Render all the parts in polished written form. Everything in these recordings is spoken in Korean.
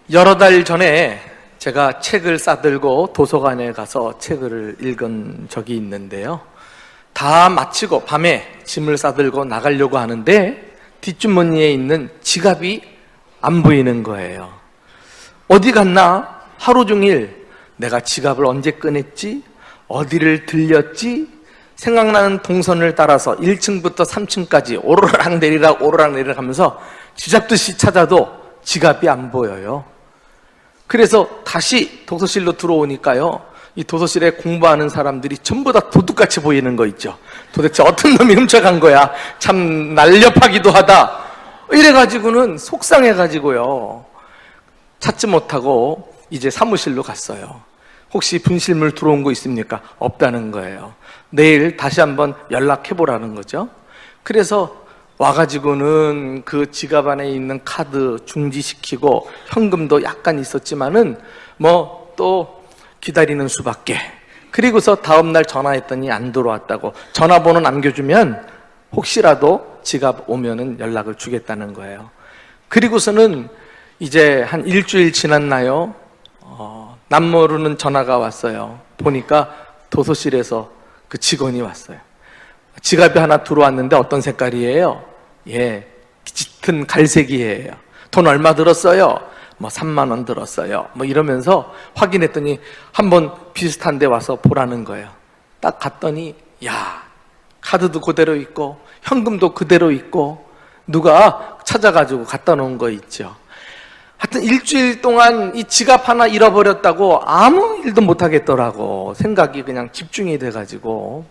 여러 달 전에 제가 책을 싸들고 도서관에 가서 책을 읽은 적이 있는데요. 다 마치고 밤에 짐을 싸들고 나가려고 하는데 뒷주머니에 있는 지갑이 안 보이는 거예요. 어디 갔나? 하루 종일 내가 지갑을 언제 꺼냈지? 어디를 들렸지? 생각나는 동선을 따라서 1층부터 3층까지 오르락 내리락 하면서 쥐잡듯이 찾아도 지갑이 안 보여요. 그래서 다시 도서실로 들어오니까요, 이 도서실에 공부하는 사람들이 전부 다 도둑같이 보이는 거 있죠. 도대체 어떤 놈이 훔쳐간 거야? 참 날렵하기도 하다. 이래가지고는 속상해가지고요, 찾지 못하고 이제 사무실로 갔어요. 혹시 분실물 들어온 거 있습니까? 없다는 거예요. 내일 다시 한번 연락해보라는 거죠. 그래서 와가지고는 그 지갑 안에 있는 카드 중지시키고 현금도 약간 있었지만은 뭐 또 기다리는 수밖에. 그리고서 다음날 전화했더니 안 들어왔다고. 전화번호 남겨주면 혹시라도 지갑 오면은 연락을 주겠다는 거예요. 그리고서는 이제 한 일주일 지났나요? 남모르는 전화가 왔어요. 보니까 도서실에서 그 직원이 왔어요. 지갑이 하나 들어왔는데 어떤 색깔이에요? 예, 짙은 갈색이에요. 돈 얼마 들었어요? 뭐 3만 원 들었어요. 뭐 이러면서 확인했더니 한번 비슷한 데 와서 보라는 거예요. 딱 갔더니 야, 카드도 그대로 있고 현금도 그대로 있고 누가 찾아가지고 갖다 놓은 거 있죠. 하여튼 일주일 동안 이 지갑 하나 잃어버렸다고 아무 일도 못 하겠더라고. 생각이 그냥 집중이 돼가지고.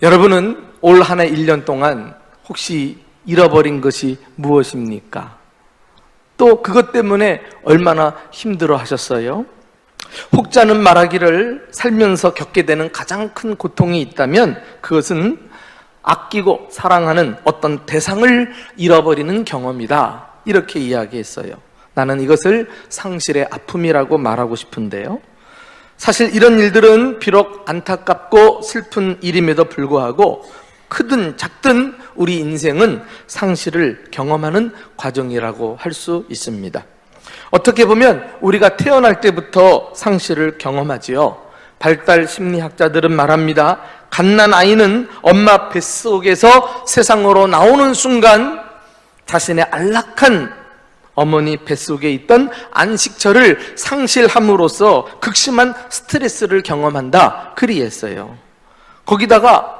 여러분은 올 한 해 1년 동안 혹시 잃어버린 것이 무엇입니까? 또 그것 때문에 얼마나 힘들어 하셨어요? 혹자는 말하기를 살면서 겪게 되는 가장 큰 고통이 있다면 그것은 아끼고 사랑하는 어떤 대상을 잃어버리는 경험이다. 이렇게 이야기했어요. 나는 이것을 상실의 아픔이라고 말하고 싶은데요. 사실 이런 일들은 비록 안타깝고 슬픈 일임에도 불구하고 크든 작든 우리 인생은 상실을 경험하는 과정이라고 할 수 있습니다. 어떻게 보면 우리가 태어날 때부터 상실을 경험하지요. 발달 심리학자들은 말합니다. 갓난 아이는 엄마 뱃속에서 세상으로 나오는 순간 자신의 안락한 어머니 뱃속에 있던 안식처를 상실함으로써 극심한 스트레스를 경험한다. 그리했어요. 거기다가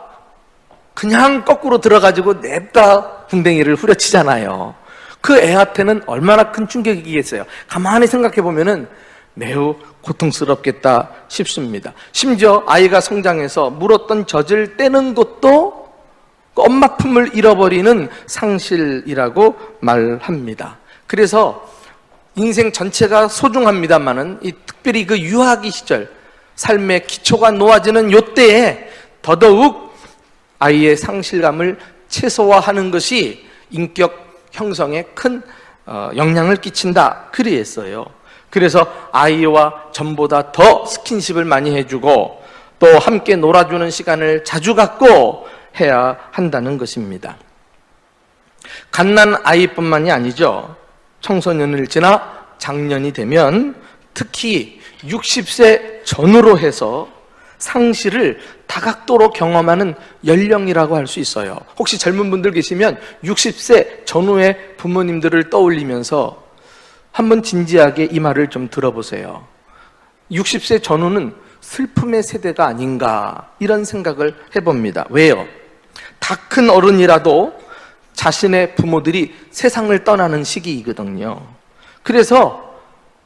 그냥 거꾸로 들어가지고 냅다 궁뎅이를 후려치잖아요. 그 애한테는 얼마나 큰 충격이겠어요. 가만히 생각해 보면은 매우 고통스럽겠다 싶습니다. 심지어 아이가 성장해서 물었던 젖을 떼는 것도 엄마 품을 잃어버리는 상실이라고 말합니다. 그래서 인생 전체가 소중합니다만은 특별히 그 유아기 시절 삶의 기초가 놓아지는 요때에 더더욱 아이의 상실감을 최소화하는 것이 인격 형성에 큰 영향을 끼친다. 그리했어요. 그래서 아이와 전보다 더 스킨십을 많이 해주고 또 함께 놀아주는 시간을 자주 갖고 해야 한다는 것입니다. 갓난 아이뿐만이 아니죠. 청소년을 지나 장년이 되면 특히 60세 전후로 해서 상실을 다각도로 경험하는 연령이라고 할 수 있어요. 혹시 젊은 분들 계시면 60세 전후의 부모님들을 떠올리면서 한번 진지하게 이 말을 좀 들어보세요. 60세 전후는 슬픔의 세대가 아닌가 이런 생각을 해봅니다. 왜요? 다 큰 어른이라도 자신의 부모들이 세상을 떠나는 시기이거든요. 그래서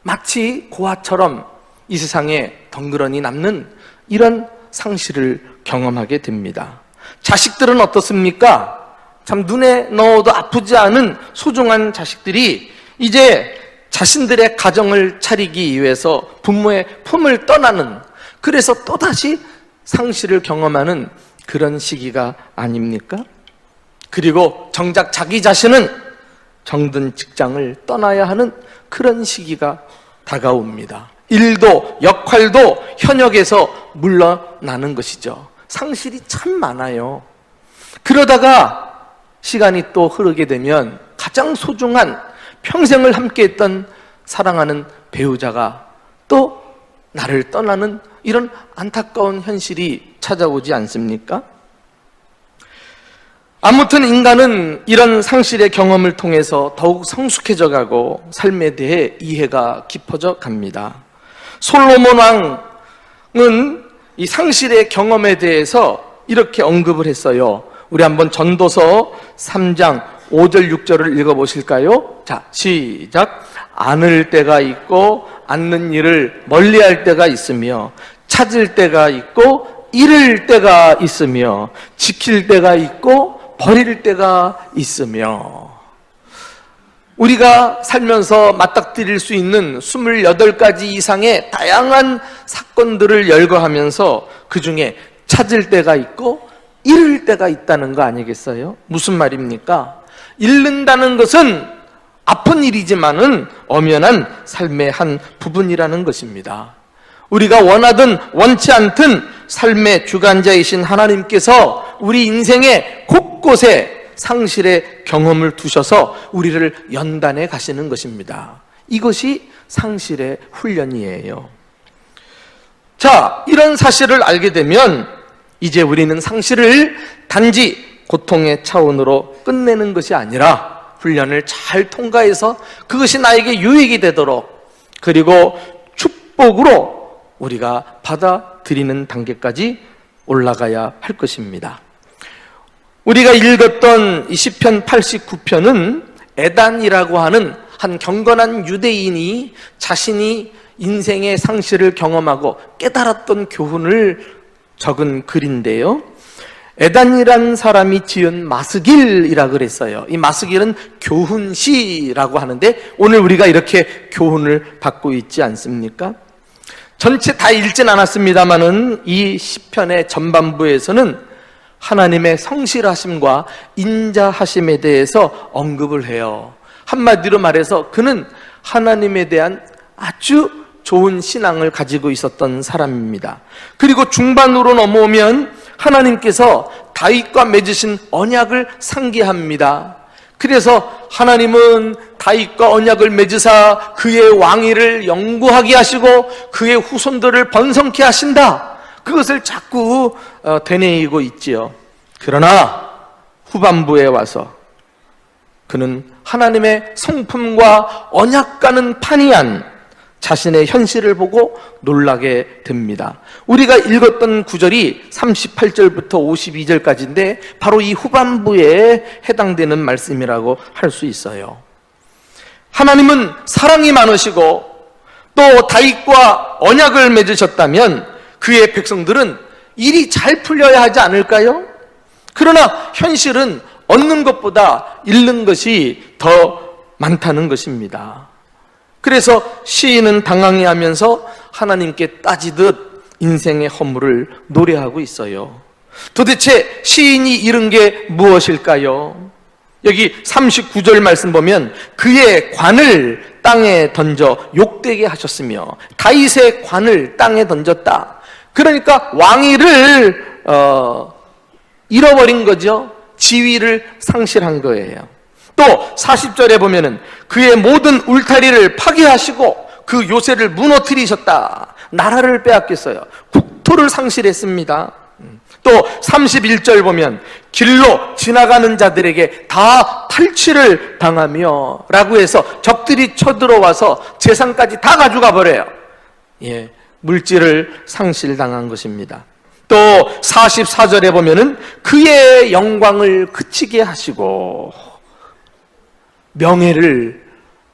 마치 고아처럼 이 세상에 덩그러니 남는 이런 상실을 경험하게 됩니다. 자식들은 어떻습니까? 참 눈에 넣어도 아프지 않은 소중한 자식들이 이제 자신들의 가정을 차리기 위해서 부모의 품을 떠나는, 그래서 또다시 상실을 경험하는 그런 시기가 아닙니까? 그리고 정작 자기 자신은 정든 직장을 떠나야 하는 그런 시기가 다가옵니다. 일도 역할도 현역에서 물러나는 것이죠. 상실이 참 많아요. 그러다가 시간이 또 흐르게 되면 가장 소중한 평생을 함께했던 사랑하는 배우자가 또 나를 떠나는 이런 안타까운 현실이 찾아오지 않습니까? 아무튼 인간은 이런 상실의 경험을 통해서 더욱 성숙해져 가고 삶에 대해 이해가 깊어져 갑니다. 솔로몬 왕은 이 상실의 경험에 대해서 이렇게 언급을 했어요. 우리 한번 전도서 3장 5절 6절을 읽어보실까요? 자, 시작. 안을 때가 있고 않는 일을 멀리할 때가 있으며 찾을 때가 있고 잃을 때가 있으며 지킬 때가 있고 버릴 때가 있으며, 우리가 살면서 맞닥뜨릴 수 있는 28가지 이상의 다양한 사건들을 열거하면서 그 중에 찾을 때가 있고 잃을 때가 있다는 거 아니겠어요? 무슨 말입니까? 잃는다는 것은 아픈 일이지만은 엄연한 삶의 한 부분이라는 것입니다. 우리가 원하든 원치 않든 삶의 주관자이신 하나님께서 우리 인생의 곳곳에 상실의 경험을 두셔서 우리를 연단해 가시는 것입니다. 이것이 상실의 훈련이에요. 자, 이런 사실을 알게 되면 이제 우리는 상실을 단지 고통의 차원으로 끝내는 것이 아니라 훈련을 잘 통과해서 그것이 나에게 유익이 되도록, 그리고 축복으로 우리가 받아들이는 단계까지 올라가야 할 것입니다. 우리가 읽었던 이 시편 89편은 에단이라고 하는 한 경건한 유대인이 자신이 인생의 상실을 경험하고 깨달았던 교훈을 적은 글인데요, 에단이라는 사람이 지은 마스길이라 그랬어요. 이 마스길은 교훈시라고 하는데 오늘 우리가 이렇게 교훈을 받고 있지 않습니까? 전체 다 읽진 않았습니다만은 이 시편의 전반부에서는 하나님의 성실하심과 인자하심에 대해서 언급을 해요. 한마디로 말해서 그는 하나님에 대한 아주 좋은 신앙을 가지고 있었던 사람입니다. 그리고 중반으로 넘어오면 하나님께서 다윗과 맺으신 언약을 상기합니다. 그래서 하나님은 다윗과 언약을 맺으사 그의 왕위를 영구하게 하시고 그의 후손들을 번성케 하신다, 그것을 자꾸 되뇌이고 있지요. 그러나 후반부에 와서 그는 하나님의 성품과 언약과는 판이한 자신의 현실을 보고 놀라게 됩니다. 우리가 읽었던 구절이 38절부터 52절까지인데 바로 이 후반부에 해당되는 말씀이라고 할 수 있어요. 하나님은 사랑이 많으시고 또 다윗과 언약을 맺으셨다면 그의 백성들은 일이 잘 풀려야 하지 않을까요? 그러나 현실은 얻는 것보다 잃는 것이 더 많다는 것입니다. 그래서 시인은 당황해하면서 하나님께 따지듯 인생의 허물을 노래하고 있어요. 도대체 시인이 잃은 게 무엇일까요? 여기 39절 말씀 보면 그의 관을 땅에 던져 욕되게 하셨으며, 다윗의 관을 땅에 던졌다. 그러니까 왕위를 잃어버린 거죠. 지위를 상실한 거예요. 또 40절에 보면은 그의 모든 울타리를 파괴하시고 그 요새를 무너뜨리셨다. 나라를 빼앗겼어요. 국토를 상실했습니다. 또 31절 보면 길로 지나가는 자들에게 다 탈취를 당하며 라고 해서 적들이 쳐들어와서 재산까지 다 가져가 버려요. 예, 물질을 상실당한 것입니다. 또 44절에 보면은 그의 영광을 그치게 하시고 명예를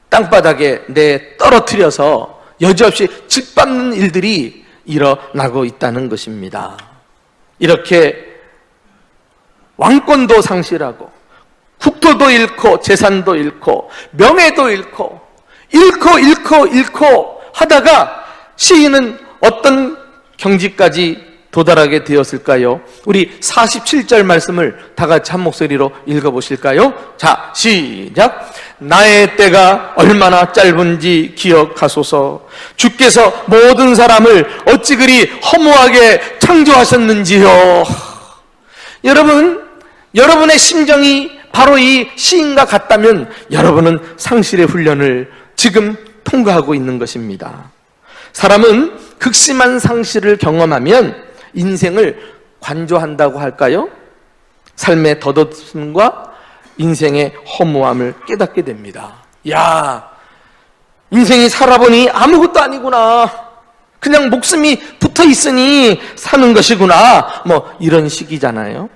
땅바닥에 내 떨어뜨려서 여지없이 짓밟는 일들이 일어나고 있다는 것입니다. 이렇게 왕권도 상실하고 국토도 잃고 재산도 잃고 명예도 잃고 하다가 시인은 어떤 경지까지 도달하게 되었을까요? 우리 47절 말씀을 다 같이 한 목소리로 읽어보실까요? 자, 시작. 나의 때가 얼마나 짧은지 기억하소서. 주께서 모든 사람을 어찌 그리 허무하게 창조하셨는지요. 여러분, 여러분의 심정이 바로 이 시인과 같다면 여러분은 상실의 훈련을 지금 통과하고 있는 것입니다. 사람은 극심한 상실을 경험하면 인생을 관조한다고 할까요? 삶의 덧없음과 인생의 허무함을 깨닫게 됩니다. 야, 인생이 살아보니 아무것도 아니구나. 그냥 목숨이 붙어 있으니 사는 것이구나. 뭐 이런 식이잖아요.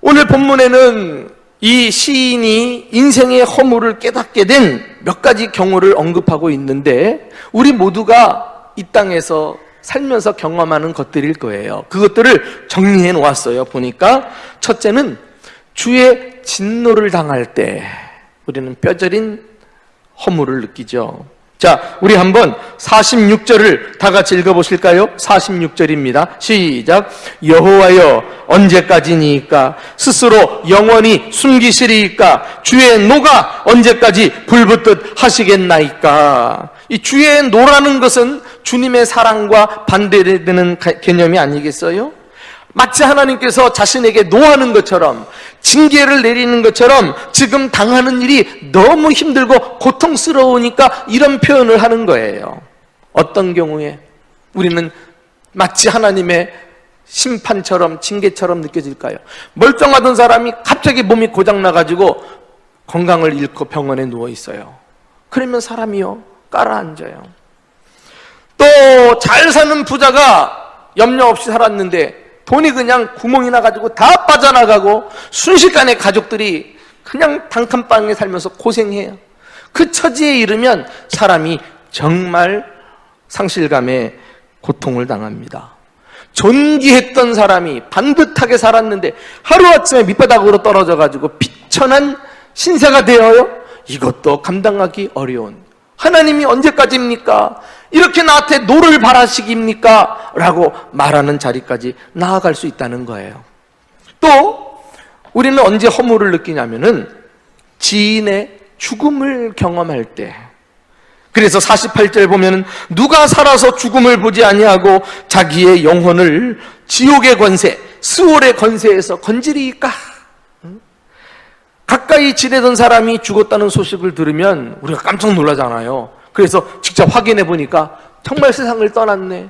오늘 본문에는 이 시인이 인생의 허물을 깨닫게 된 몇 가지 경우를 언급하고 있는데 우리 모두가 이 땅에서 살면서 경험하는 것들일 거예요. 그것들을 정리해 놓았어요. 보니까 첫째는 주의 진노를 당할 때 우리는 뼈저린 허물을 느끼죠. 자, 우리 한번 46절을 다 같이 읽어보실까요? 46절입니다. 시작. 여호와여 언제까지니까? 스스로 영원히 숨기시리이까? 주의 노가 언제까지 불붙듯 하시겠나이까? 이 주의 노라는 것은 주님의 사랑과 반대되는 개념이 아니겠어요? 마치 하나님께서 자신에게 노하는 것처럼, 징계를 내리는 것처럼 지금 당하는 일이 너무 힘들고 고통스러우니까 이런 표현을 하는 거예요. 어떤 경우에 우리는 마치 하나님의 심판처럼, 징계처럼 느껴질까요? 멀쩡하던 사람이 갑자기 몸이 고장나가지고 건강을 잃고 병원에 누워 있어요. 그러면 사람이요 깔아앉아요. 또 잘 사는 부자가 염려 없이 살았는데 돈이 그냥 구멍이 나가지고 다 빠져나가고 순식간에 가족들이 그냥 단칸방에 살면서 고생해요. 그 처지에 이르면 사람이 정말 상실감에 고통을 당합니다. 존귀했던 사람이 반듯하게 살았는데 하루아침에 밑바닥으로 떨어져가지고 비천한 신세가 되어요? 이것도 감당하기 어려운, 하나님이 언제까지입니까? 이렇게 나한테 노를 바라시깁니까? 라고 말하는 자리까지 나아갈 수 있다는 거예요. 또 우리는 언제 허물을 느끼냐면은 지인의 죽음을 경험할 때. 그래서 48절 보면은 누가 살아서 죽음을 보지 아니하고 자기의 영혼을 지옥의 권세, 스올의 권세에서 건지리이까? 가까이 지내던 사람이 죽었다는 소식을 들으면 우리가 깜짝 놀라잖아요. 그래서 직접 확인해 보니까 정말 세상을 떠났네.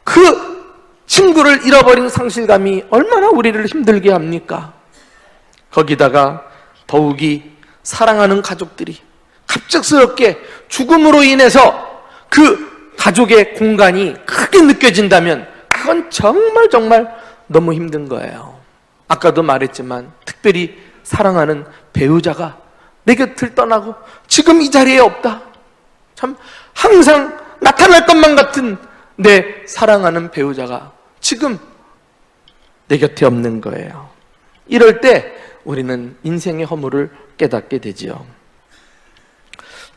그 친구를 잃어버린 상실감이 얼마나 우리를 힘들게 합니까? 거기다가 더욱이 사랑하는 가족들이 갑작스럽게 죽음으로 인해서 그 가족의 공간이 크게 느껴진다면 그건 정말 너무 힘든 거예요. 아까도 말했지만 특별히 사랑하는 배우자가 내 곁을 떠나고 지금 이 자리에 없다. 참 항상 나타날 것만 같은 내 사랑하는 배우자가 지금 내 곁에 없는 거예요. 이럴 때 우리는 인생의 허물을 깨닫게 되지요.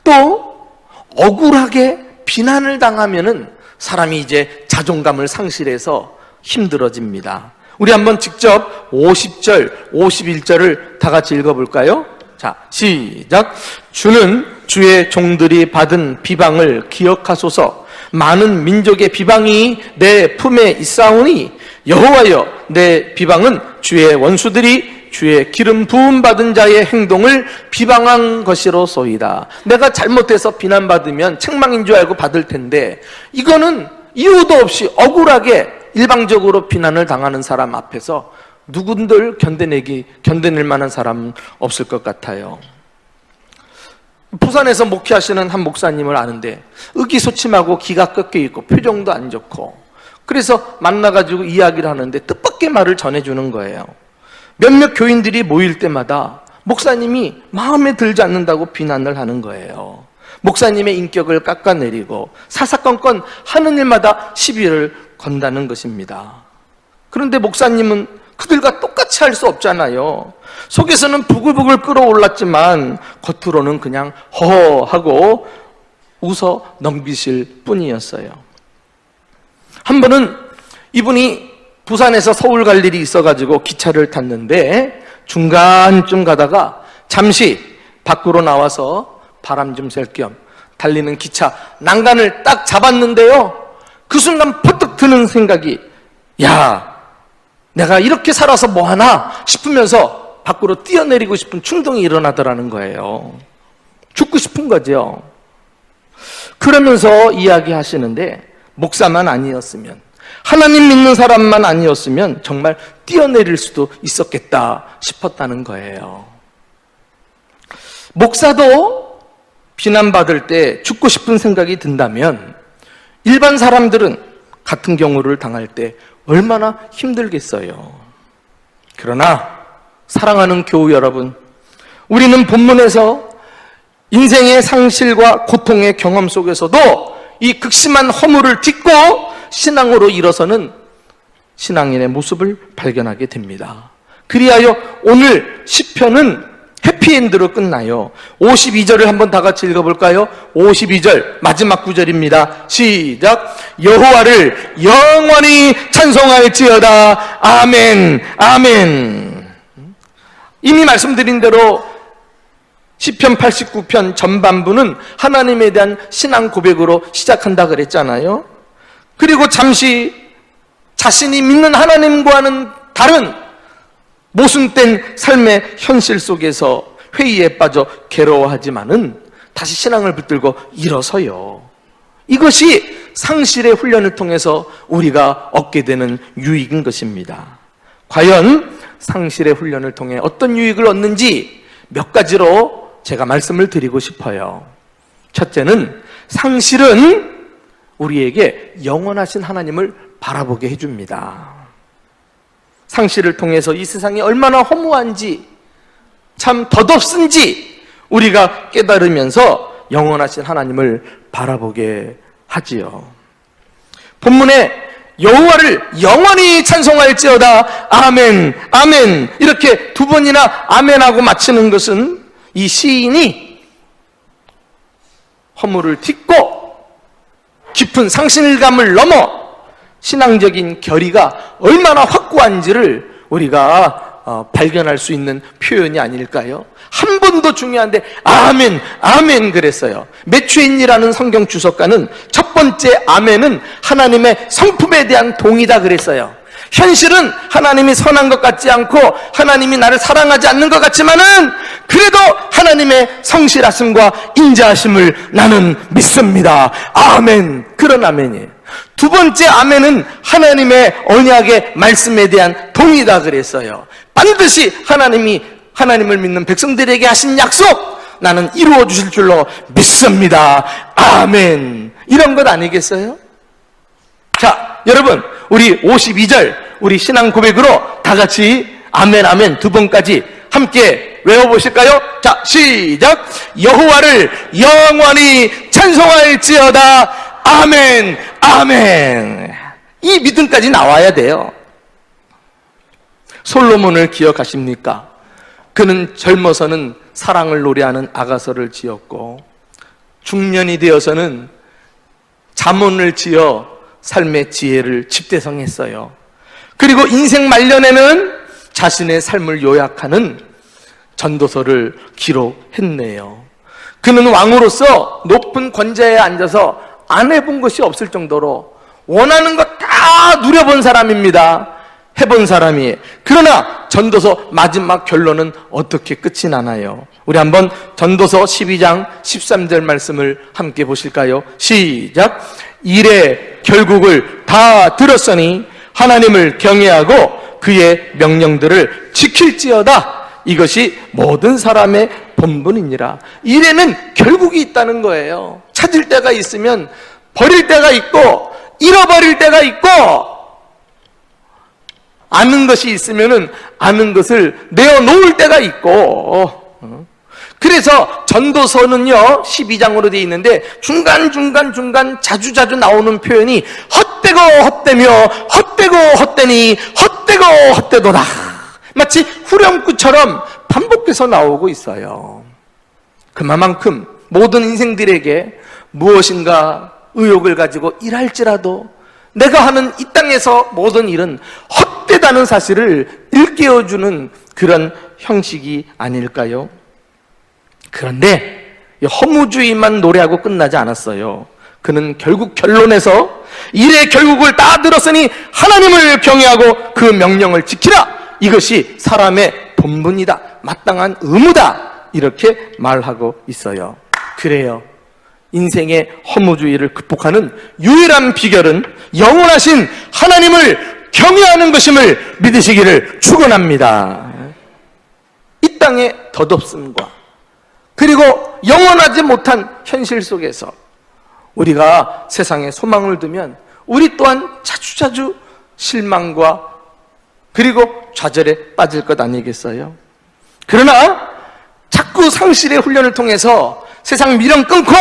또 억울하게 비난을 당하면은 사람이 이제 자존감을 상실해서 힘들어집니다. 우리 한번 직접 50절, 51절을 다 같이 읽어볼까요? 자, 시작. 주는 주의 종들이 받은 비방을 기억하소서. 많은 민족의 비방이 내 품에 있사오니 여호와여 내 비방은 주의 원수들이 주의 기름 부음 받은 자의 행동을 비방한 것이로소이다. 내가 잘못해서 비난받으면 책망인 줄 알고 받을 텐데 이거는 이유도 없이 억울하게 일방적으로 비난을 당하는 사람 앞에서 누군들 견뎌낼 만한 사람은 없을 것 같아요. 부산에서 목회하시는 한 목사님을 아는데 의기소침하고 기가 꺾여 있고 표정도 안 좋고, 그래서 만나가지고 이야기를 하는데 뜻밖의 말을 전해주는 거예요. 몇몇 교인들이 모일 때마다 목사님이 마음에 들지 않는다고 비난을 하는 거예요. 목사님의 인격을 깎아내리고 사사건건 하는 일마다 시비를 건다는 것입니다. 그런데 목사님은 그들과 똑같이 할 수 없잖아요. 속에서는 부글부글 끓어올랐지만 겉으로는 그냥 허허하고 웃어 넘기실 뿐이었어요. 한 번은 이분이 부산에서 서울 갈 일이 있어가지고 기차를 탔는데 중간쯤 가다가 잠시 밖으로 나와서 바람 좀 쐴 겸 달리는 기차 난간을 딱 잡았는데요, 그 순간 퍼뜩 드는 생각이, 야, 내가 이렇게 살아서 뭐하나 싶으면서 밖으로 뛰어내리고 싶은 충동이 일어나더라는 거예요. 죽고 싶은 거죠. 그러면서 이야기하시는데, 목사만 아니었으면, 하나님 믿는 사람만 아니었으면 정말 뛰어내릴 수도 있었겠다 싶었다는 거예요. 목사도 비난받을 때 죽고 싶은 생각이 든다면 일반 사람들은 같은 경우를 당할 때 얼마나 힘들겠어요. 그러나 사랑하는 교우 여러분, 우리는 본문에서 인생의 상실과 고통의 경험 속에서도 이 극심한 허물을 딛고 신앙으로 일어서는 신앙인의 모습을 발견하게 됩니다. 그리하여 오늘 시편은 해피엔드로 끝나요. 52절을 한번 다 같이 읽어볼까요? 52절 마지막 구절입니다. 시작. 여호와를 영원히 찬송할지어다. 아멘, 아멘. 이미 말씀드린 대로 시편 89편 전반부는 하나님에 대한 신앙 고백으로 시작한다 그랬잖아요. 그리고 잠시 자신이 믿는 하나님과는 다른 모순된 삶의 현실 속에서 회의에 빠져 괴로워하지만은 다시 신앙을 붙들고 일어서요. 이것이 상실의 훈련을 통해서 우리가 얻게 되는 유익인 것입니다. 과연 상실의 훈련을 통해 어떤 유익을 얻는지 몇 가지로 제가 말씀을 드리고 싶어요. 첫째는 상실은 우리에게 영원하신 하나님을 바라보게 해줍니다. 상실을 통해서 이 세상이 얼마나 허무한지, 참 덧없은지 우리가 깨달으면서 영원하신 하나님을 바라보게 하지요. 본문에 여호와를 영원히 찬송할지어다. 아멘, 아멘. 이렇게 두 번이나 아멘하고 마치는 것은 이 시인이 허물을 딛고 깊은 상실감을 넘어 신앙적인 결의가 얼마나 확고한지를 우리가 발견할 수 있는 표현이 아닐까요? 한 번도 중요한데 아멘, 아멘 그랬어요. 매추인이라는 성경 주석가는 첫 번째 아멘은 하나님의 성품에 대한 동의다 그랬어요. 현실은 하나님이 선한 것 같지 않고 하나님이 나를 사랑하지 않는 것 같지만은 그래도 하나님의 성실하심과 인자하심을 나는 믿습니다. 아멘. 그런 아멘이에요. 두 번째 아멘은 하나님의 언약의 말씀에 대한 동의다 그랬어요. 반드시 하나님을 믿는 백성들에게 하신 약속 나는 이루어 주실 줄로 믿습니다. 아멘. 이런 것 아니겠어요? 자, 여러분, 우리 52절 우리 신앙 고백으로 다 같이 아멘 아멘 두 번까지 함께 외워보실까요? 자, 시작. 여호와를 영원히 찬송할지어다. 아멘, 아멘. 이 믿음까지 나와야 돼요. 솔로몬을 기억하십니까? 그는 젊어서는 사랑을 노래하는 아가서를 지었고 중년이 되어서는 잠언을 지어 삶의 지혜를 집대성했어요. 그리고 인생 말년에는 자신의 삶을 요약하는 전도서를 기록했네요. 그는 왕으로서 높은 권좌에 앉아서 안 해본 것이 없을 정도로 원하는 것 다 누려본 사람입니다. 해본 사람이. 그러나 전도서 마지막 결론은 어떻게 끝이 나나요? 우리 한번 전도서 12장 13절 말씀을 함께 보실까요? 시작. 일의 결국을 다 들었으니 하나님을 경외하고 그의 명령들을 지킬지어다. 이것이 모든 사람의 본분이니라. 일에는 결국이 있다는 거예요. 찾을 때가 있으면 버릴 때가 있고 잃어버릴 때가 있고 아는 것이 있으면은 아는 것을 내어놓을 때가 있고 그래서 전도서는요 12장으로 되어 있는데 중간 자주 나오는 표현이 헛되고 헛되며 헛되고 헛되니 헛되고 헛되도다. 마치 후렴구처럼 반복해서 나오고 있어요. 그만큼 모든 인생들에게 무엇인가 의욕을 가지고 일할지라도 내가 하는 이 땅에서 모든 일은 헛되다는 사실을 일깨워주는 그런 형식이 아닐까요? 그런데 허무주의만 노래하고 끝나지 않았어요. 그는 결국 결론에서 일의 결국을 다 들었으니 하나님을 경외하고 그 명령을 지키라. 이것이 사람의 본분이다. 마땅한 의무다. 이렇게 말하고 있어요. 그래요. 인생의 허무주의를 극복하는 유일한 비결은 영원하신 하나님을 경외하는 것임을 믿으시기를 축원합니다. 이 땅의 덧없음과 그리고 영원하지 못한 현실 속에서 우리가 세상에 소망을 두면 우리 또한 자주자주 실망과 그리고 좌절에 빠질 것 아니겠어요? 그러나 자꾸 상실의 훈련을 통해서 세상 미련 끊고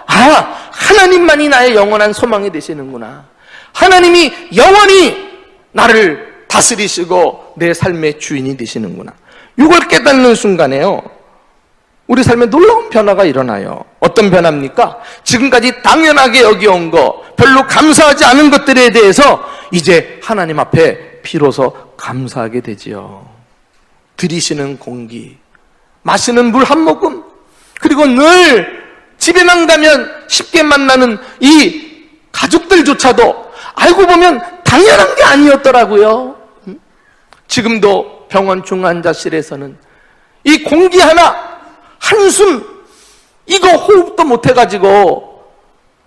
하나님만이 나의 영원한 소망이 되시는구나. 하나님이 영원히 나를 다스리시고 내 삶의 주인이 되시는구나. 이걸 깨닫는 순간에요, 우리 삶에 놀라운 변화가 일어나요. 어떤 변화입니까? 지금까지 당연하게 여겨온 거, 별로 감사하지 않은 것들에 대해서 이제 하나님 앞에 비로소 감사하게 되지요. 들이쉬는 공기, 마시는 물 한 모금, 그리고 늘 집에만 가면 쉽게 만나는 이 가족들조차도 알고 보면 당연한 게 아니었더라고요. 지금도 병원 중환자실에서는 이 공기 하나, 한숨, 이거 호흡도 못 해가지고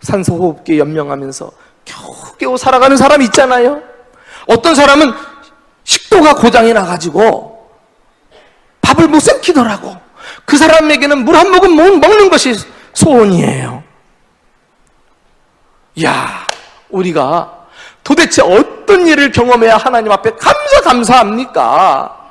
산소호흡기에 연명하면서 겨우겨우 살아가는 사람 있잖아요. 어떤 사람은 식도가 고장이 나가지고 밥을 못 삼키더라고. 그 사람에게는 물 한 모금 먹는 것이 소원이에요. 야, 우리가 도대체 어떤 일을 경험해야 하나님 앞에 감사합니까?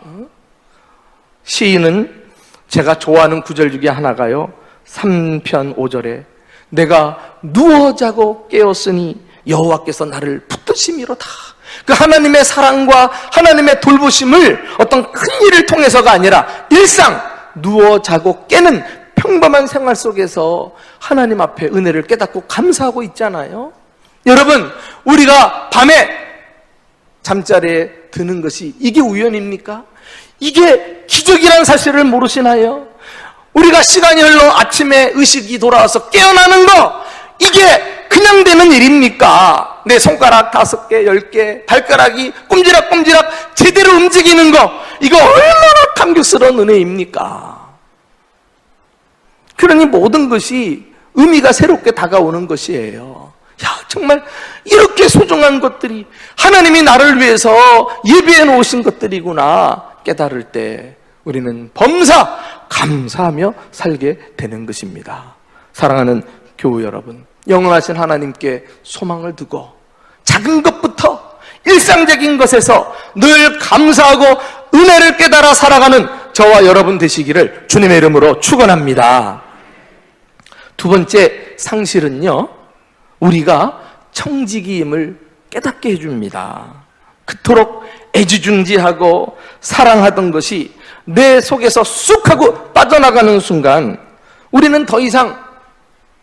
시인은 제가 좋아하는 구절 중에 하나가요, 3편 5절에 내가 누워 자고 깨었으니 여호와께서 나를 붙드심이로다. 그 하나님의 사랑과 하나님의 돌보심을 어떤 큰 일을 통해서가 아니라 일상 누워 자고 깨는 평범한 생활 속에서 하나님 앞에 은혜를 깨닫고 감사하고 있잖아요. 여러분, 우리가 밤에 잠자리에 드는 것이 이게 우연입니까? 이게 기적이라는 사실을 모르시나요? 우리가 시간이 흘러 아침에 의식이 돌아와서 깨어나는 거, 이게 그냥 되는 일입니까? 내 손가락 5개, 10개, 발가락이 꼼지락꼼지락 제대로 움직이는 거, 이거 얼마나 감격스러운 은혜입니까? 그러니 모든 것이 의미가 새롭게 다가오는 것이에요. 야, 정말 이렇게 소중한 것들이 하나님이 나를 위해서 예비해 놓으신 것들이구나 깨달을 때 우리는 범사 감사하며 살게 되는 것입니다. 사랑하는 교우 여러분, 영원하신 하나님께 소망을 두고 작은 것부터 일상적인 것에서 늘 감사하고 은혜를 깨달아 살아가는 저와 여러분 되시기를 주님의 이름으로 축원합니다. 두 번째 상실은요, 우리가 청지기임을 깨닫게 해줍니다. 그토록 애지중지하고 사랑하던 것이 내 속에서 쑥 하고 빠져나가는 순간 우리는 더 이상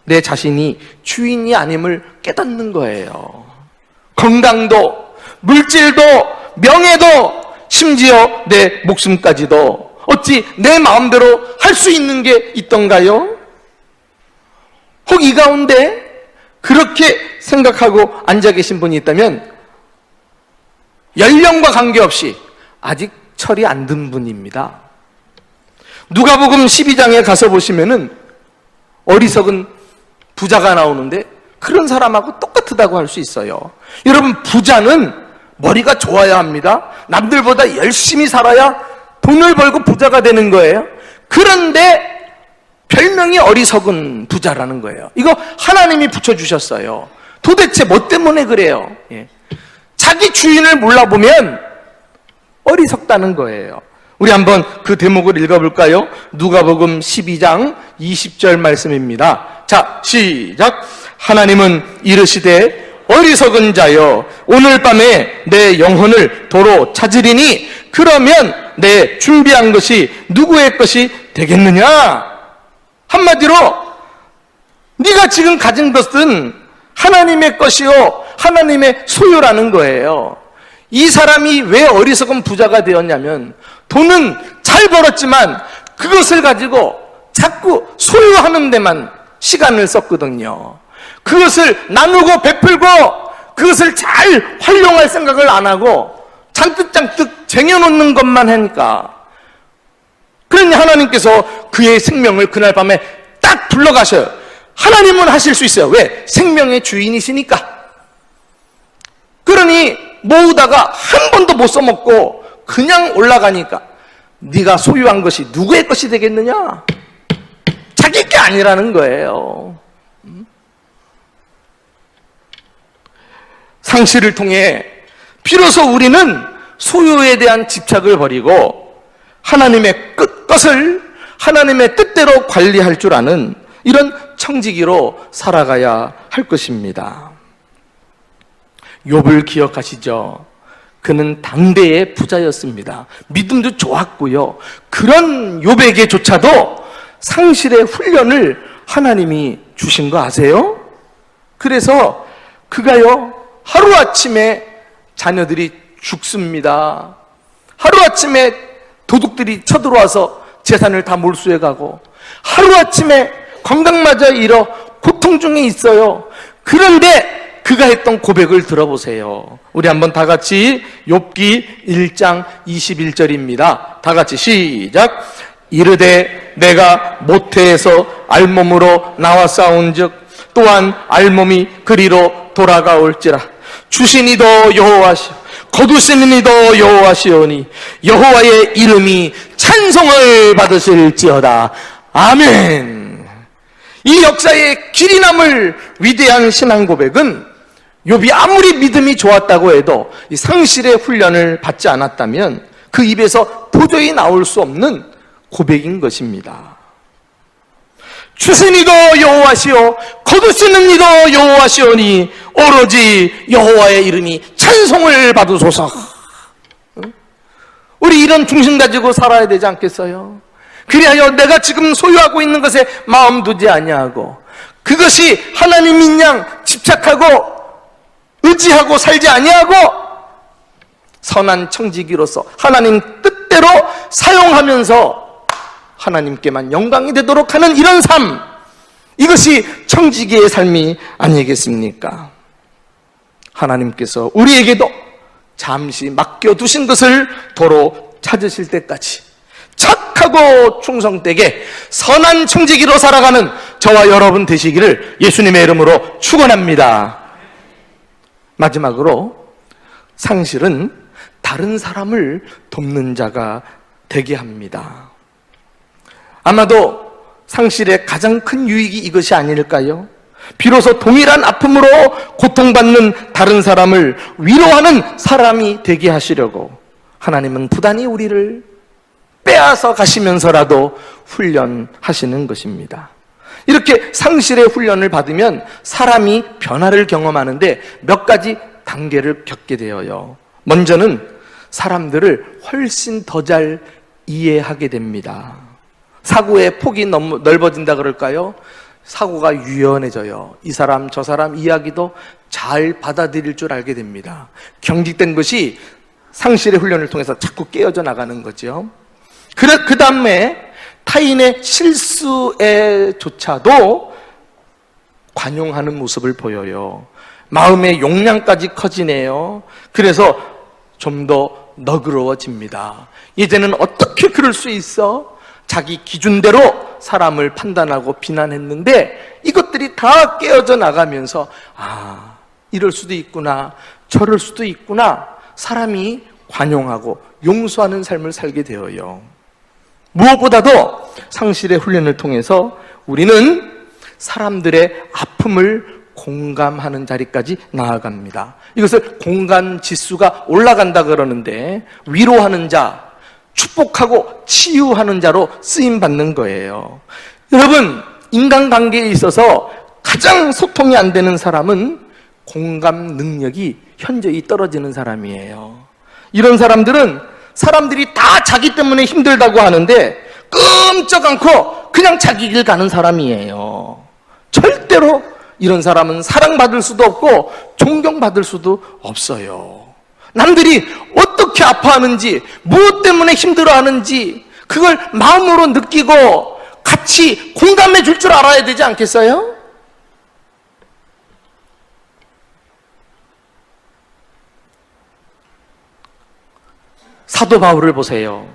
내 자신이 주인이 아님을 깨닫는 거예요. 건강도, 물질도, 명예도, 심지어 내 목숨까지도 어찌 내 마음대로 할 수 있는 게 있던가요? 혹 이 가운데 그렇게 생각하고 앉아 계신 분이 있다면 연령과 관계없이 아직 철이 안 든 분입니다. 누가복음 12장에 가서 보시면은 어리석은 부자가 나오는데 그런 사람하고 똑같다고 할 수 있어요. 여러분, 부자는 머리가 좋아야 합니다. 남들보다 열심히 살아야 돈을 벌고 부자가 되는 거예요. 그런데 별명이 어리석은 부자라는 거예요. 이거 하나님이 붙여주셨어요. 도대체 뭐 때문에 그래요? 자기 주인을 몰라보면 어리석다는 거예요. 우리 한번 그 대목을 읽어볼까요? 누가복음 12장 20절 말씀입니다. 자, 시작. 하나님은 이르시되 어리석은 자여, 오늘 밤에 내 영혼을 도로 찾으리니 그러면 내 준비한 것이 누구의 것이 되겠느냐? 한마디로 네가 지금 가진 것은 하나님의 것이요 하나님의 소유라는 거예요. 이 사람이 왜 어리석은 부자가 되었냐면 돈은 잘 벌었지만 그것을 가지고 자꾸 소유하는 데만 시간을 썼거든요. 그것을 나누고 베풀고 그것을 잘 활용할 생각을 안 하고 잔뜩 쟁여놓는 것만 하니까, 그러니 하나님께서 그의 생명을 그날 밤에 딱 불러가셔요. 하나님은 하실 수 있어요. 왜? 생명의 주인이시니까. 그러니 모으다가 한 번도 못 써먹고 그냥 올라가니까, 네가 소유한 것이 누구의 것이 되겠느냐? 자기 게 아니라는 거예요. 상실을 통해 비로소 우리는 소유에 대한 집착을 버리고 하나님의 것을 하나님의 뜻대로 관리할 줄 아는 이런 청지기로 살아가야 할 것입니다. 욥을 기억하시죠? 그는 당대의 부자였습니다. 믿음도 좋았고요. 그런 욥에게조차도 상실의 훈련을 하나님이 주신 거 아세요? 그래서 그가요, 하루아침에 자녀들이 죽습니다. 하루아침에 도둑들이 쳐들어와서 재산을 다 몰수해가고, 하루아침에 건강마저 잃어 고통 중에 있어요. 그런데 그가 했던 고백을 들어보세요. 우리 한번 다 같이 욥기 1장 21절입니다. 다 같이 시작. 이르되 내가 모태에서 알몸으로 나왔사온즉 또한 알몸이 그리로 돌아가올지라. 주시니도 여호와시오 거두시니도 여호와시오니 여호와의 이름이 찬송을 받으실지어다. 아멘. 이 역사의 길이 남을 위대한 신앙 고백은 욥이 아무리 믿음이 좋았다고 해도 이 상실의 훈련을 받지 않았다면 그 입에서 도저히 나올 수 없는 고백인 것입니다. 주시니도 여호와시오 거두시는 이도 여호와시오니 오로지 여호와의 이름이 찬송을 받으소서. 우리 이런 중심 가지고 살아야 되지 않겠어요? 그리하여 내가 지금 소유하고 있는 것에 마음 두지 아니하고 그것이 하나님인 양 집착하고 의지하고 살지 아니하고 선한 청지기로서 하나님 뜻대로 사용하면서 하나님께만 영광이 되도록 하는 이런 삶, 이것이 청지기의 삶이 아니겠습니까? 하나님께서 우리에게도 잠시 맡겨두신 것을 도로 찾으실 때까지 착하고 충성되게 선한 청지기로 살아가는 저와 여러분 되시기를 예수님의 이름으로 축원합니다. 마지막으로, 상실은 다른 사람을 돕는 자가 되게 합니다. 아마도 상실의 가장 큰 유익이 이것이 아닐까요? 비로소 동일한 아픔으로 고통받는 다른 사람을 위로하는 사람이 되게 하시려고 하나님은 부단히 우리를 빼앗아 가시면서라도 훈련하시는 것입니다. 이렇게 상실의 훈련을 받으면 사람이 변화를 경험하는데 몇 가지 단계를 겪게 되어요. 먼저는 사람들을 훨씬 더 잘 이해하게 됩니다. 사고의 폭이 너무 넓어진다 그럴까요? 사고가 유연해져요. 이 사람 저 사람 이야기도 잘 받아들일 줄 알게 됩니다. 경직된 것이 상실의 훈련을 통해서 자꾸 깨어져 나가는 거죠. 그 다음에 타인의 실수에조차도 관용하는 모습을 보여요. 마음의 용량까지 커지네요. 그래서 좀 더 너그러워집니다. 이제는 어떻게 그럴 수 있어? 자기 기준대로 사람을 판단하고 비난했는데 이것들이 다 깨어져 나가면서 이럴 수도 있구나, 저럴 수도 있구나, 사람이 관용하고 용서하는 삶을 살게 되어요. 무엇보다도 상실의 훈련을 통해서 우리는 사람들의 아픔을 공감하는 자리까지 나아갑니다. 이것을 공감 지수가 올라간다 그러는데, 위로하는 자, 축복하고 치유하는 자로 쓰임받는 거예요. 여러분, 인간관계에 있어서 가장 소통이 안 되는 사람은 공감 능력이 현저히 떨어지는 사람이에요. 이런 사람들은 사람들이 다 자기 때문에 힘들다고 하는데 끔찍 않고 그냥 자기 길 가는 사람이에요. 절대로 이런 사람은 사랑받을 수도 없고 존경받을 수도 없어요. 남들이 어떻게 아파하는지, 무엇 때문에 힘들어하는지 그걸 마음으로 느끼고 같이 공감해 줄 줄 알아야 되지 않겠어요? 사도 바울을 보세요.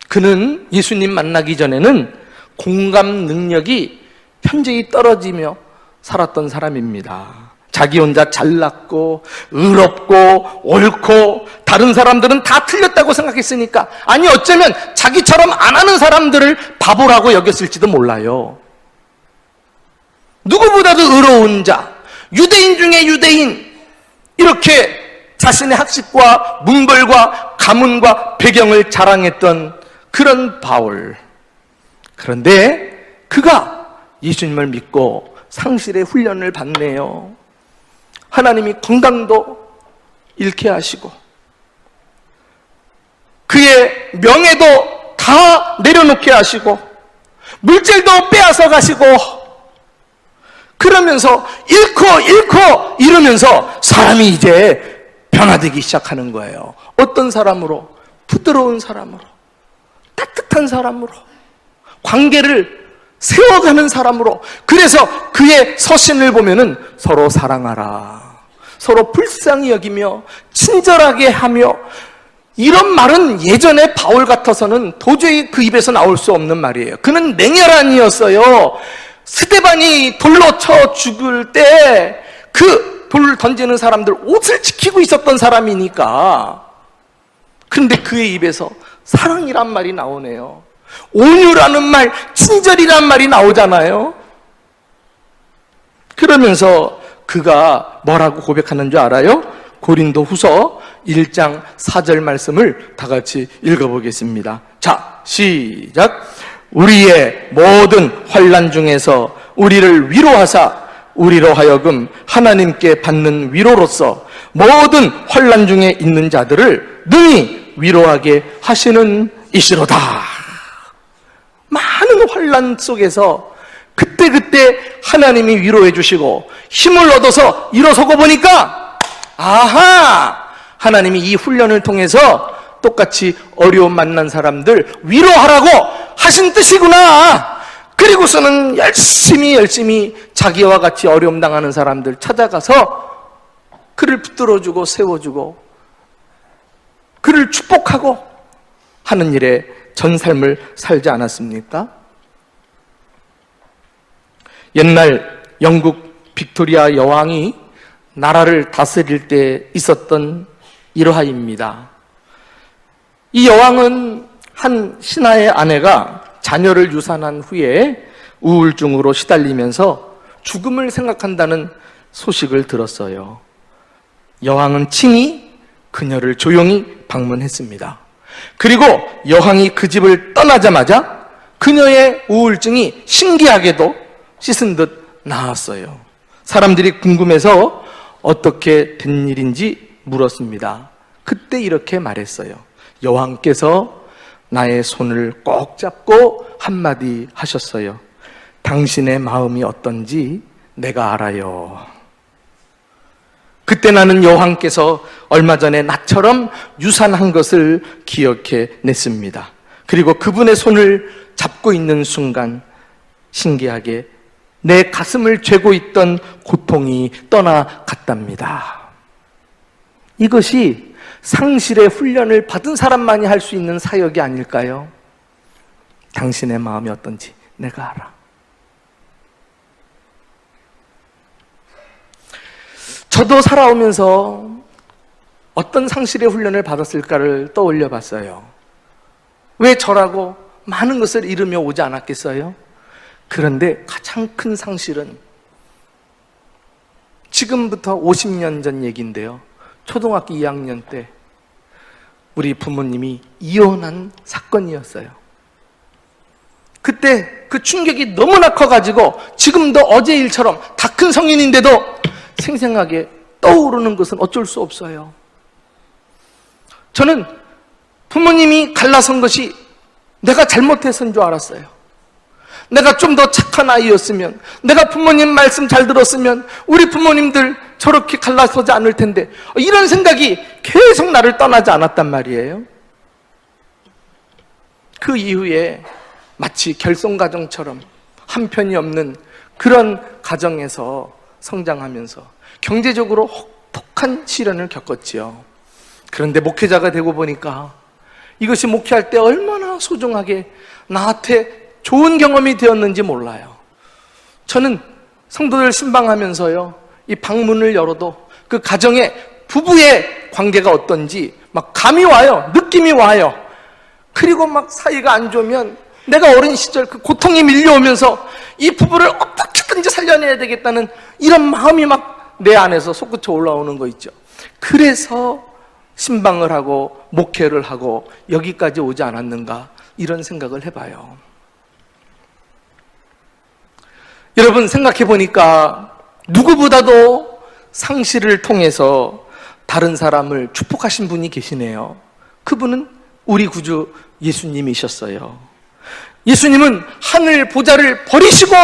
그는 예수님 만나기 전에는 공감 능력이 현저히 떨어지며 살았던 사람입니다. 자기 혼자 잘났고 의롭고 옳고 다른 사람들은 다 틀렸다고 생각했으니까, 아니 어쩌면 자기처럼 안 하는 사람들을 바보라고 여겼을지도 몰라요. 누구보다도 의로운 자, 유대인 중에 유대인, 이렇게 자신의 학식과 문벌과 가문과 배경을 자랑했던 그런 바울. 그런데 그가 예수님을 믿고 상실의 훈련을 받네요. 하나님이 건강도 잃게 하시고 그의 명예도 다 내려놓게 하시고 물질도 빼앗아 가시고, 그러면서 잃고 이러면서 사람이 이제 변화되기 시작하는 거예요. 어떤 사람으로? 부드러운 사람으로, 따뜻한 사람으로, 관계를 세워가는 사람으로. 그래서 그의 서신을 보면은 서로 사랑하라, 서로 불쌍히 여기며 친절하게 하며, 이런 말은 예전에 바울 같아서는 도저히 그 입에서 나올 수 없는 말이에요. 그는 냉혈한이었어요. 스데반이 돌로 쳐 죽을 때 그 돌 던지는 사람들 옷을 지키고 있었던 사람이니까. 그런데 그의 입에서 사랑이란 말이 나오네요. 온유라는 말, 친절이란 말이 나오잖아요. 그러면서 그가 뭐라고 고백하는 줄 알아요? 고린도 후서 1장 4절 말씀을 다 같이 읽어보겠습니다. 자, 시작. 우리의 모든 환난 중에서 우리를 위로하사 우리로 하여금 하나님께 받는 위로로서 모든 환난 중에 있는 자들을 능히 위로하게 하시는 이시로다. 많은 환난 속에서 그때그때 하나님이 위로해 주시고 힘을 얻어서 일어서고 보니까, 아하! 하나님이 이 훈련을 통해서 똑같이 어려움 만난 사람들 위로하라고 하신 뜻이구나. 그리고서는 열심히 자기와 같이 어려움 당하는 사람들 찾아가서 그를 붙들어주고 세워주고 그를 축복하고 하는 일에 전 삶을 살지 않았습니까? 옛날 영국 빅토리아 여왕이 나라를 다스릴 때 있었던 일화입니다. 이 여왕은 한 신하의 아내가 자녀를 유산한 후에 우울증으로 시달리면서 죽음을 생각한다는 소식을 들었어요. 여왕은 친히 그녀를 조용히 방문했습니다. 그리고 여왕이 그 집을 떠나자마자 그녀의 우울증이 신기하게도 씻은 듯 나았어요. 사람들이 궁금해서 어떻게 된 일인지 물었습니다. 그때 이렇게 말했어요. 여왕께서 나의 손을 꼭 잡고 한마디 하셨어요. 당신의 마음이 어떤지 내가 알아요. 그때 나는 여왕께서 얼마 전에 나처럼 유산한 것을 기억해 냈습니다. 그리고 그분의 손을 잡고 있는 순간 신기하게 내 가슴을 죄고 있던 고통이 떠나갔답니다. 이것이 상실의 훈련을 받은 사람만이 할 수 있는 사역이 아닐까요? 당신의 마음이 어떤지 내가 알아. 저도 살아오면서 어떤 상실의 훈련을 받았을까를 떠올려 봤어요. 왜 저라고 많은 것을 잃으며 오지 않았겠어요? 그런데 가장 큰 상실은 지금부터 50년 전 얘기인데요. 초등학교 2학년 때 우리 부모님이 이혼한 사건이었어요. 그때 그 충격이 너무나 커가지고 지금도 어제 일처럼 다 큰 성인인데도 생생하게 떠오르는 것은 어쩔 수 없어요. 저는 부모님이 갈라선 것이 내가 잘못해서인 줄 알았어요. 내가 좀 더 착한 아이였으면, 내가 부모님 말씀 잘 들었으면 우리 부모님들 저렇게 갈라서지 않을 텐데, 이런 생각이 계속 나를 떠나지 않았단 말이에요. 그 이후에 마치 결손가정처럼 한편이 없는 그런 가정에서 성장하면서 경제적으로 혹독한 시련을 겪었지요. 그런데 목회자가 되고 보니까 이것이 목회할 때 얼마나 소중하게 나한테 좋은 경험이 되었는지 몰라요. 저는 성도들 신방하면서요, 이 방문을 열어도 그 가정의 부부의 관계가 어떤지 막 감이 와요. 느낌이 와요. 그리고 막 사이가 안 좋으면 내가 어린 시절 그 고통이 밀려오면서 이 부부를 어떻게든지 살려내야 되겠다는 이런 마음이 막 내 안에서 솟구쳐 올라오는 거 있죠. 그래서 신방을 하고 목회를 하고 여기까지 오지 않았는가, 이런 생각을 해봐요. 여러분, 생각해 보니까 누구보다도 상시를 통해서 다른 사람을 축복하신 분이 계시네요. 그분은 우리 구주 예수님이셨어요. 예수님은 하늘 보좌를 버리시고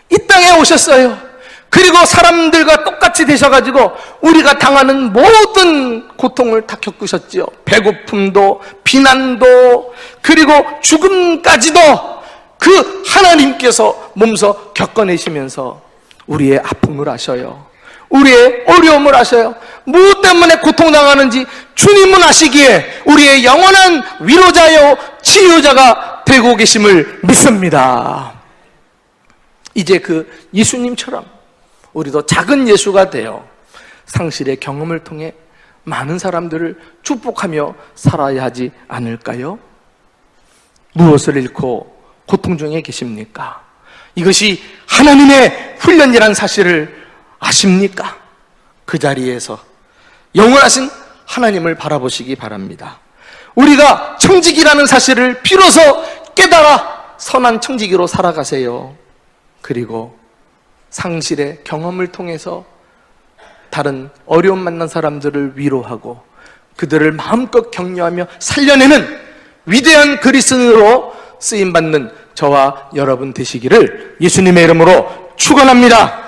이 땅에 오셨어요. 그리고 사람들과 똑같이 되셔가지고 우리가 당하는 모든 고통을 다 겪으셨지요. 배고픔도, 비난도, 그리고 죽음까지도 그 하나님께서 몸소 겪어내시면서 우리의 아픔을 아셔요. 우리의 어려움을 아셔요. 무엇 때문에 고통당하는지 주님은 아시기에 우리의 영원한 위로자요 치유자가 되고 계심을 믿습니다. 이제 그 예수님처럼 우리도 작은 예수가 되어 상실의 경험을 통해 많은 사람들을 축복하며 살아야 하지 않을까요? 무엇을 잃고 고통 중에 계십니까? 이것이 하나님의 훈련이란 사실을 아십니까? 그 자리에서 영원하신 하나님을 바라보시기 바랍니다. 우리가 청지기라는 사실을 비로소 깨달아 선한 청지기로 살아가세요. 그리고 상실의 경험을 통해서 다른 어려움 만난 사람들을 위로하고 그들을 마음껏 격려하며 살려내는 위대한 그리스도인으로 쓰임받는 저와 여러분 되시기를 예수님의 이름으로 축원합니다.